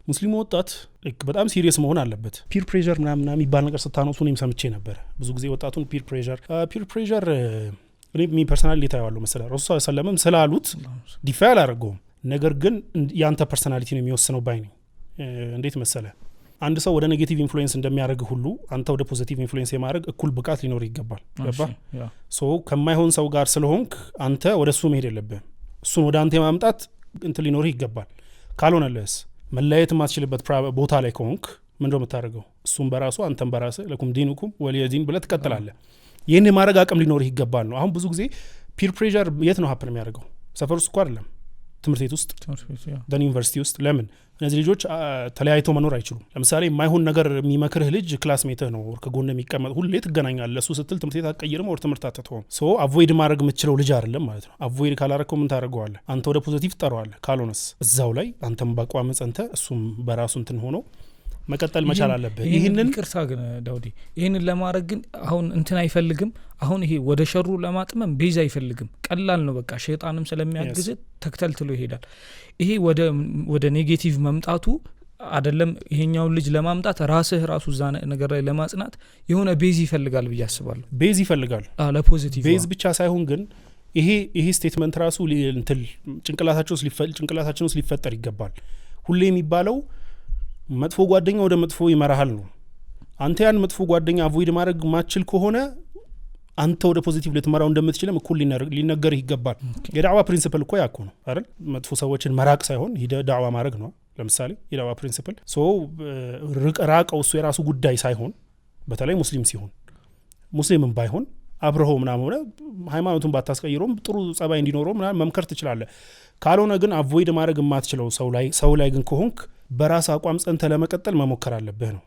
ሙስሊም ወጣት በጣም ሲሪየስ መሆን አለበት። ፒር ፕሬዠር ምናምን የሚባል ነገር ስታነሱ እኔም ሰምቼ ነበር ብዙ ጊዜ ወጣቱን ፒር ፕሬዠር እኔ ፐርሰናሊ ታየዋለሁ መሰለህ ረሱል ሰለላሁ ዐለይሂ ወሰለም ስላሉት ዲፋይ አላደርገውም። ነገር ግን ያንተ ፐርሰናሊቲ ነው የሚወስነው ባይ ነኝ። እንዴት መሰለህ አንድ ሰው ወደ ኔጌቲቭ ኢንፍሉዌንስ እንደሚያደርግ ሁሉ አንተ ወደ ፖዚቲቭ ኢንፍሉዌንስ የማድረግ እኩል ብቃት ሊኖር ይገባል። ገባ? ሶ ከማይሆን ሰው ጋር ስለሆንክ አንተ ወደ እሱ መሄድ የለብህም። እሱን ወደ አንተ የማምጣት እንትን ሊኖርህ ይገባል። ካልሆነልህስ መለየት የማትችልበት ቦታ ላይ ከሆንክ ምንድነው የምታደርገው? እሱም በራሱ አንተም በራስህ ለኩም ዲኑኩም ወሊየ ዲን ብለህ ትቀጥላለህ። ይህን የማድረግ አቅም ሊኖርህ ይገባል ነው። አሁን ብዙ ጊዜ ፒር ፕሬዠር የት ነው ሀፕን የሚያደርገው? ሰፈር ውስጥ እኮ አይደለም፣ ትምህርት ቤት ውስጥ ደን ዩኒቨርሲቲ ውስጥ። ለምን እነዚህ ልጆች ተለያይተው መኖር አይችሉም? ለምሳሌ የማይሆን ነገር የሚመክርህ ልጅ ክላስሜትህ ነው፣ ከጎን የሚቀመጥ ሁሌ ትገናኛለህ። እሱ ስትል ትምህርት ቤት አትቀይርም፣ ወር ትምህርት አትተውም። ሶ አቮይድ ማድረግ የምትችለው ልጅ አይደለም ማለት ነው። አቮይድ ካላረከው ምን ታደርገዋለህ? አንተ ወደ ፖዚቲቭ ትጠራዋለህ። ካልሆነስ እዛው ላይ አንተም በአቋም ጸንተህ እሱም በራሱ እንትን ሆኖ መቀጠል መቻል አለበት። ይሄንን ቅርሳ ግን ዳውዲ ይሄንን ለማድረግ ግን አሁን እንትን አይፈልግም። አሁን ይሄ ወደ ሸሩ ለማጥመም ቤዛ አይፈልግም። ቀላል ነው በቃ ሸይጣንም ስለሚያግዝ ተክተልትሎ ይሄዳል። ይሄ ወደ ኔጌቲቭ መምጣቱ አይደለም። ይሄኛውን ልጅ ለማምጣት ራሱ እዛ ነገር ላይ ለማጽናት የሆነ ቤዝ ይፈልጋል ብዬ አስባለሁ። ቤዝ ይፈልጋል ለፖዚቲቭ ቤዝ ብቻ ሳይሆን ግን ይሄ ስቴትመንት ራሱ እንትን ጭንቅላታችን ውስጥ ሊፈጠር ይገባል። ሁሌ የሚባለው መጥፎ ጓደኛ ወደ መጥፎ ይመራሃል ነው። አንተ ያን መጥፎ ጓደኛ አቮይድ ማድረግ ማችል ከሆነ አንተ ወደ ፖዚቲቭ ልትመራው እንደምትችልም እኩል ሊነገርህ ይገባል። የዳዕዋ ፕሪንሲፕል እኮ ያኮ ነው አይደል? መጥፎ ሰዎችን መራቅ ሳይሆን ሂደ ዳዕዋ ማድረግ ነው። ለምሳሌ የዳዕዋ ፕሪንሲፕል ራቀው እሱ የራሱ ጉዳይ ሳይሆን በተለይ ሙስሊም ሲሆን ሙስሊምም ባይሆን አብረኸው ምናምን ሆነ ሃይማኖቱን ባታስቀይረውም ጥሩ ጸባይ እንዲኖረው ምናምን መምከር ትችላለህ። ካልሆነ ግን አቮይድ ማድረግ የማትችለው ሰው ላይ ግን ከሆንክ በራስ አቋም ጸንተ ለመቀጠል መሞከር አለብህ ነው።